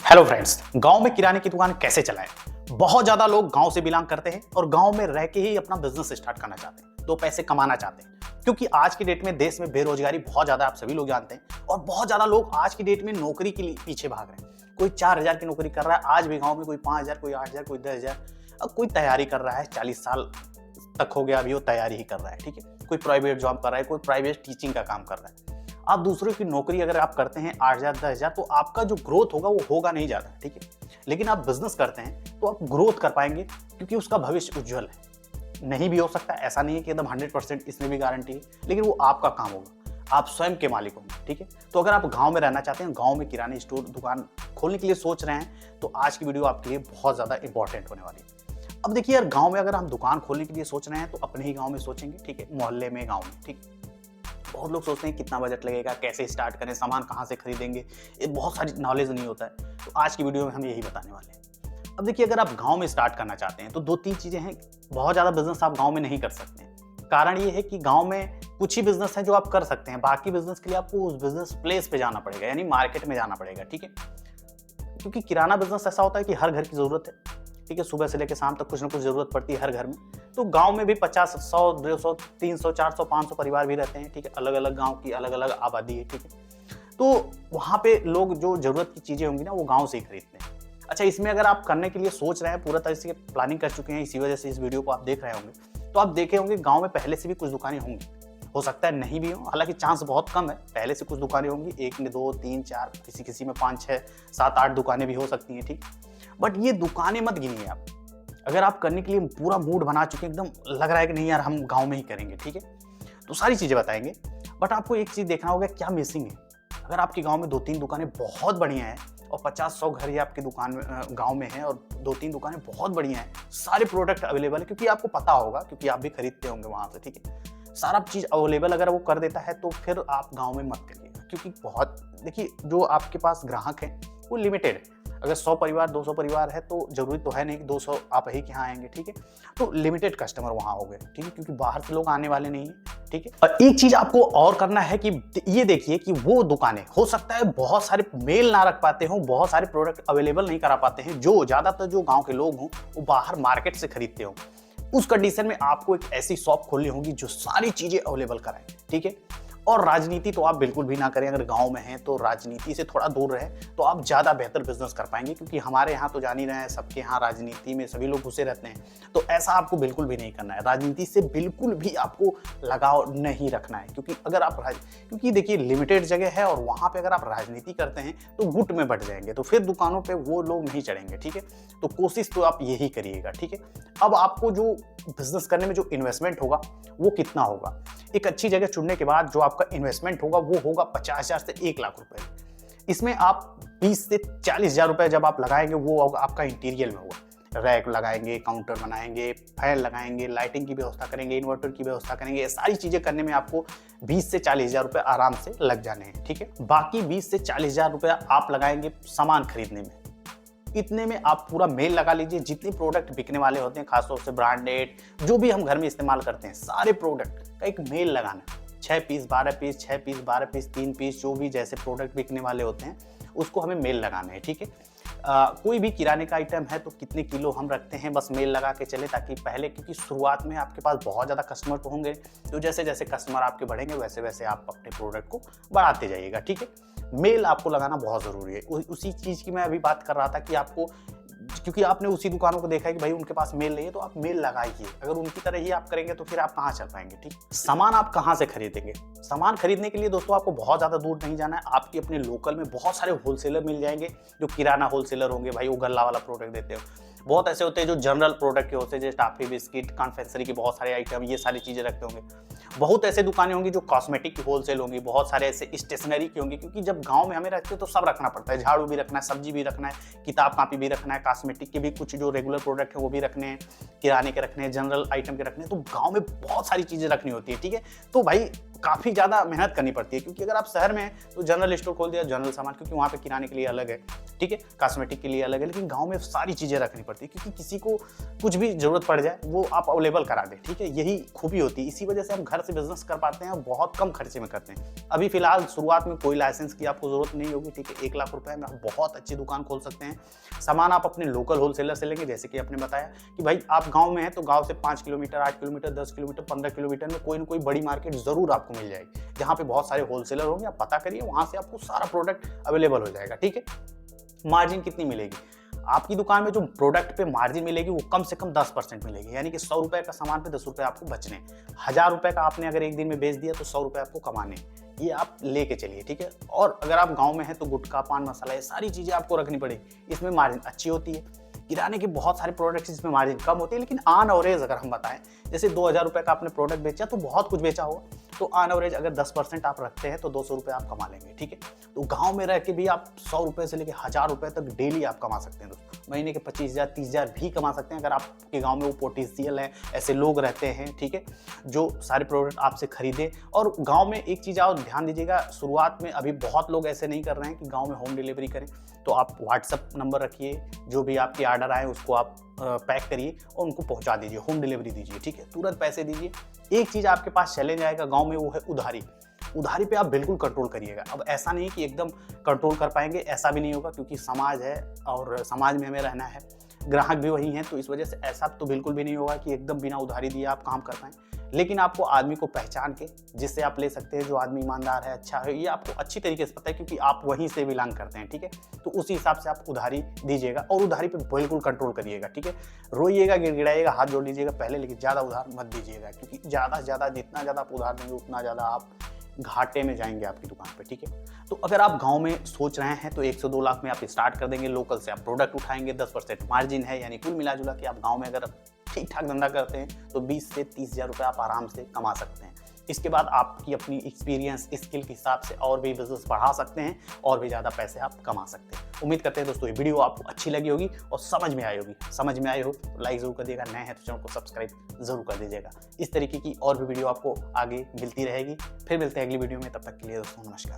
Hello friends, गांव में किराने की दुकान कैसे चलाएं। बहुत ज्यादा लोग गांव से बिलोंग करते हैं और गांव में रह के ही अपना बिजनेस स्टार्ट करना चाहते हैं, दो पैसे कमाना चाहते हैं। क्योंकि आज की डेट में देश में बेरोजगारी बहुत ज्यादा, आप सभी लोग जानते हैं, और बहुत ज्यादा लोग आज की डेट में नौकरी के लिए पीछे भाग रहे हैं। कोई 4,000 की नौकरी कर रहा है आज भी गाँव में, कोई 5,000, कोई 8,000, कोई 10,000। अब कोई तैयारी कर रहा है, 40 साल तक हो गया अभी वो तैयारी ही कर रहा है, ठीक है। कोई प्राइवेट जॉब कर रहा है, कोई प्राइवेट टीचिंग का काम कर रहा है। आप दूसरों की नौकरी अगर आप करते हैं 8,000 10,000, तो आपका जो ग्रोथ होगा वो होगा नहीं ज्यादा, ठीक है। लेकिन आप बिजनेस करते हैं तो आप ग्रोथ कर पाएंगे, क्योंकि उसका भविष्य उज्जवल है। नहीं भी हो सकता, ऐसा नहीं है कि एकदम 100% इसमें भी गारंटी है, लेकिन वो आपका काम होगा, आप स्वयं के मालिक होंगे, ठीक है। तो अगर आप गांव में रहना चाहते हैं, गांव में किराने स्टोर दुकान खोलने के लिए सोच रहे हैं, तो आज की वीडियो आपके लिए बहुत ज्यादा इंपॉर्टेंट होने वाली है। अब देखिए यार, गांव में अगर हम दुकान खोलने के लिए सोच रहे हैं तो अपने ही गांव में सोचेंगे, ठीक है, मोहल्ले में, गांव में, ठीक। बहुत लोग सोचते हैं कितना बजट लगेगा, कैसे स्टार्ट करें, सामान कहाँ से खरीदेंगे, ये बहुत सारी नॉलेज नहीं होता है। तो आज की वीडियो में हम यही बताने वाले हैं। अब देखिए, अगर आप गांव में स्टार्ट करना चाहते हैं तो 2-3 चीजें हैं। बहुत ज्यादा बिजनेस आप गांव में नहीं कर सकते हैं। कारण ये है कि गांव में कुछ ही बिजनेस है जो आप कर सकते हैं, बाकी बिजनेस के लिए आपको उस बिजनेस प्लेस पे जाना पड़ेगा, यानी मार्केट में जाना पड़ेगा, ठीक है। क्योंकि किराना बिजनेस ऐसा होता है कि हर घर की जरूरत है, ठीक है। सुबह से लेकर शाम तक कुछ ना कुछ जरूरत पड़ती है हर घर में। तो गांव में भी 50, 100, 200, 300, 400, 500 परिवार भी रहते हैं, ठीक है। अलग अलग गांव की अलग अलग आबादी है, ठीक है। तो वहां पे लोग जो जरूरत की चीजें होंगी ना, वो गांव से ही खरीदते हैं। अच्छा, इसमें अगर आप करने के लिए सोच रहे हैं, पूरा तरह से प्लानिंग कर चुके हैं, इसी वजह से इस वीडियो को आप देख रहे होंगे, तो आप देखे होंगे गाँव में पहले से भी कुछ दुकानें होंगी। हो सकता है नहीं भी हो, हालांकि चांस बहुत कम है। पहले से कुछ दुकानें होंगी, 1 में 2, 3, 4, किसी किसी में 5, 6, 7, 8 दुकानें भी हो सकती हैं, ठीक। बट ये दुकानें मत गिनिए आप। अगर आप करने के लिए पूरा मूड बना चुके हैं, एकदम लग रहा है कि नहीं यार हम गांव में ही करेंगे, ठीक है, तो सारी चीजें बताएंगे। बट आपको एक चीज देखना होगा, क्या मिसिंग है। अगर आपके गांव में 2-3 दुकानें बहुत बढ़िया हैं और 50-100 घर ही आपकी दुकान गांव में है, और 2-3 दुकानें बहुत बढ़िया हैं, सारे प्रोडक्ट अवेलेबल है, क्योंकि आपको पता होगा, क्योंकि आप भी खरीदते होंगे वहां से, ठीक है। सारा चीज अवेलेबल अगर वो कर देता है तो फिर आप गाँव में मत करिएगा। क्योंकि बहुत, देखिए, जो आपके पास ग्राहक है वो लिमिटेड है। अगर 100 परिवार 200 परिवार है तो जरूरी तो है नहीं कि 200 आप ही के यहाँ आएंगे, ठीक है। तो लिमिटेड कस्टमर वहाँ हो गए, ठीक है, क्योंकि बाहर से लोग आने वाले नहीं है, ठीक है। और एक चीज आपको और करना है कि ये देखिए कि वो दुकानें, हो सकता है बहुत सारे मेल ना रख पाते हो, बहुत सारे प्रोडक्ट अवेलेबल नहीं करा पाते हैं, जो ज्यादातर जो गाँव के लोग हों वो बाहर मार्केट से खरीदते हो। उस कंडीशन में आपको एक ऐसी शॉप खोलनी होगी जो सारी चीजें अवेलेबल कराए, ठीक है। और राजनीति तो आप बिल्कुल भी ना करें। अगर गांव में हैं तो राजनीति से थोड़ा दूर रहे तो आप ज़्यादा बेहतर बिजनेस कर पाएंगे, क्योंकि हमारे यहाँ तो जान ही रहे हैं, सबके यहाँ राजनीति में सभी लोग घुसे रहते हैं। तो ऐसा आपको बिल्कुल भी नहीं करना है। राजनीति से बिल्कुल भी आपको लगाव नहीं रखना है, क्योंकि अगर आप क्योंकि देखिए लिमिटेड जगह है और वहाँ पर अगर आप राजनीति करते हैं तो गुट में बढ़ जाएंगे, तो फिर दुकानों पर वो लोग नहीं चढ़ेंगे, ठीक है। तो कोशिश तो आप यही करिएगा, ठीक है। अब आपको जो बिजनेस करने में जो इन्वेस्टमेंट होगा वो कितना होगा। एक अच्छी जगह चुनने के बाद जो आपका इन्वेस्टमेंट होगा वो होगा 50,000 से 1 लाख रुपए। इसमें आप 20 से 40,000 रुपए जब आप लगाएंगे, वो आपका इंटीरियर में होगा। रैक लगाएंगे, काउंटर बनाएंगे, फैन लगाएंगे, लाइटिंग की व्यवस्था करेंगे, इन्वर्टर की व्यवस्था करेंगे। ये सारी चीजें करने में आपको 20 से 40,000 रुपए आराम से लग जाने हैं, ठीक है। बाकी 20 से 40,000 रुपया आप लगाएंगे सामान खरीदने में। इतने में आप पूरा मेल लगा लीजिए। जितने प्रोडक्ट बिकने वाले होते हैं, खासतौर से ब्रांडेड, जो भी हम घर में इस्तेमाल करते हैं, सारे प्रोडक्ट का एक मेल लगाना। 6 piece 12 piece, 6 piece 12 piece, 3 piece, जो भी जैसे प्रोडक्ट बिकने वाले होते हैं उसको हमें मेल लगाना है, ठीक है। कोई भी किराने का आइटम है तो कितने किलो हम रखते हैं, बस मेल लगा के चले, ताकि पहले, क्योंकि शुरुआत में आपके पास बहुत ज़्यादा कस्टमर तो होंगे, तो जैसे जैसे कस्टमर आपके बढ़ेंगे वैसे वैसे आप अपने प्रोडक्ट को बढ़ाते जाइएगा, ठीक है। मेल आपको लगाना बहुत ज़रूरी है। उसी चीज़ की मैं अभी बात कर रहा था कि आपको, क्योंकि आपने उसी दुकानों को देखा है कि भाई उनके पास मेल नहीं है, तो आप मेल लगाइए। अगर उनकी तरह ही आप करेंगे तो फिर आप कहाँ चल पाएंगे, ठीक। सामान आप कहाँ से खरीदेंगे। सामान खरीदने के लिए दोस्तों आपको बहुत ज़्यादा दूर नहीं जाना है। आपकी अपने लोकल में बहुत सारे होलसेलर मिल जाएंगे, जो किराना होलसेलर होंगे, भाई वो गल्ला वाला प्रोडक्ट देते हो। बहुत ऐसे होते हैं जो जनरल प्रोडक्ट के होते हैं, जैसे टॉफी, बिस्किट, कन्फेक्शनरी के बहुत सारे आइटम, ये सारी चीज़ें रखते होंगे। बहुत ऐसे दुकानें होंगी जो कॉस्मेटिक की होलसेल होंगी, बहुत सारे ऐसे स्टेशनरी की होंगी, क्योंकि जब गांव में हमें रहते हैं तो सब रखना पड़ता है। झाड़ू भी रखना है, सब्जी भी रखना है, किताब कापी भी रखना है, कॉस्मेटिक के भी कुछ जो रेगुलर प्रोडक्ट है वो भी रखने हैं, किराने के रखने हैं, जनरल आइटम के रखने हैं। तो गाँव में बहुत सारी चीज़ें रखनी होती है, ठीक है। तो भाई काफ़ी ज़्यादा मेहनत करनी पड़ती है, क्योंकि अगर आप शहर में हैं तो जनरल स्टोर खोल दिया, जनरल सामान, क्योंकि वहाँ पे किराने के लिए अलग है, ठीक है, कॉस्मेटिक के लिए अलग है, लेकिन गांव में सारी चीज़ें रखनी पड़ती है, क्योंकि किसी को कुछ भी जरूरत पड़ जाए वो आप अवेलेबल करा दें, ठीक है, यही खूबी होती है। इसी वजह से हम घर से बिजनेस कर पाते हैं और बहुत कम खर्चे में करते हैं। अभी फिलहाल शुरुआत में कोई लाइसेंस की आपको जरूरत नहीं होगी, ठीक है, 1 लाख रुपए में आप बहुत अच्छी दुकान खोल सकते हैं। सामान आप अपने लोकल होलसेलर से लेंगे, जैसे कि आपने बताया कि भाई आप गाँव में हैं तो गाँव से 5 किलोमीटर, 8 किलोमीटर, 10 किलोमीटर, 15 किलोमीटर में कोई ना कोई बड़ी मार्केट जरूर आपको मिल जाएगी, जहाँ पे बहुत सारे होलसेलर होंगे। आप पता करिए, वहां से आपको सारा प्रोडक्ट अवेलेबल हो जाएगा, ठीक है। मार्जिन कितनी मिलेगी आपकी दुकान में? जो प्रोडक्ट पे मार्जिन मिलेगी वो कम से कम 10% मिलेगी, यानी कि 100 रुपए का सामान पे 10 रुपए आपको बचने। 1000 रुपए का आपने अगर एक दिन में बेच दिया तो 100 रुपए आपको कमाने, ये आप लेके चलिए, ठीक है। और अगर आप गांव में हैं तो गुटखा, पान मसाला, ये सारी चीजें आपको रखनी पड़ेगी, इसमें मार्जिन अच्छी होती है। किराने के बहुत सारे प्रोडक्ट्स जिसमें मार्जिन कम होती है, लेकिन ऑन एवरेज अगर हम बताएं, जैसे 2000 रुपए का आपने प्रोडक्ट बेचा तो बहुत कुछ बेचा होगा, तो ऑन एवरेज अगर 10% आप रखते हैं तो 200 रुपए आप कमा लेंगे, ठीक है। तो गांव में रह के भी आप 100 रुपए से लेकर 1000 रुपए तक डेली आप कमा सकते हैं दोस्तों। महीने के 25,000, 30,000 भी कमा सकते हैं अगर आपके गांव में वो पोटेंशियल है, ऐसे लोग रहते हैं, ठीक है, जो सारे प्रोडक्ट आपसे खरीदे। और गांव में एक चीज़ और ध्यान दीजिएगा, शुरुआत में अभी बहुत लोग ऐसे नहीं कर रहे हैं कि गाँव में होम डिलीवरी करें, तो आप व्हाट्सअप नंबर रखिए, जो भी आपके ऑर्डर आए उसको आप पैक करिए और उनको पहुंचा दीजिए, होम डिलीवरी दीजिए, ठीक है, तुरंत पैसे दीजिए। एक चीज़ आपके पास चैलेंज आएगा गांव में, वो है उधारी। उधारी पे आप बिल्कुल कंट्रोल करिएगा। अब ऐसा नहीं कि एकदम कंट्रोल कर पाएंगे, ऐसा भी नहीं होगा, क्योंकि समाज है और समाज में हमें रहना है, ग्राहक भी वही हैं, तो इस वजह से ऐसा तो बिल्कुल भी नहीं होगा कि एकदम बिना उधारी दिए आप काम कर पाएँ। लेकिन आपको आदमी को पहचान के जिससे आप ले सकते हैं, जो आदमी ईमानदार है, अच्छा है, ये आपको अच्छी तरीके से पता है, क्योंकि आप वहीं से बिलोंग करते हैं, ठीक है। तो उसी हिसाब से आप उधारी दीजिएगा और उधारी पे बिल्कुल कंट्रोल करिएगा, ठीक है। रोइएगा, गिड़गिड़ाइएगा, हाथ जोड़ लीजिएगा पहले, लेकिन ज़्यादा उधार मत दीजिएगा, क्योंकि ज़्यादा से ज़्यादा जितना ज़्यादा आप उधार देंगे उतना ज़्यादा आप घाटे में जाएंगे आपकी दुकान पे, ठीक है। तो अगर आप गांव में सोच रहे हैं तो 1 से 2 लाख में आप स्टार्ट कर देंगे, लोकल से आप प्रोडक्ट उठाएंगे, 10% मार्जिन है, यानी कुल मिला जुला के आप गांव में अगर ठीक ठाक धंधा करते हैं तो 20 से 30,000 रुपये आप आराम से कमा सकते हैं। इसके बाद आपकी अपनी एक्सपीरियंस, स्किल के हिसाब से और भी बिजनेस बढ़ा सकते हैं और भी ज़्यादा पैसे आप कमा सकते हैं। उम्मीद करते हैं दोस्तों ये वीडियो आपको अच्छी लगी होगी और समझ में आई होगी। समझ में आई हो तो लाइक जरूर कर दिएगा, नए हैं तो चैनल को सब्सक्राइब जरूर कर दीजिएगा। इस तरीके की और भी वीडियो आपको आगे मिलती रहेगी। फिर मिलते हैं अगली वीडियो में, तब तक के लिए दोस्तों नमस्कार।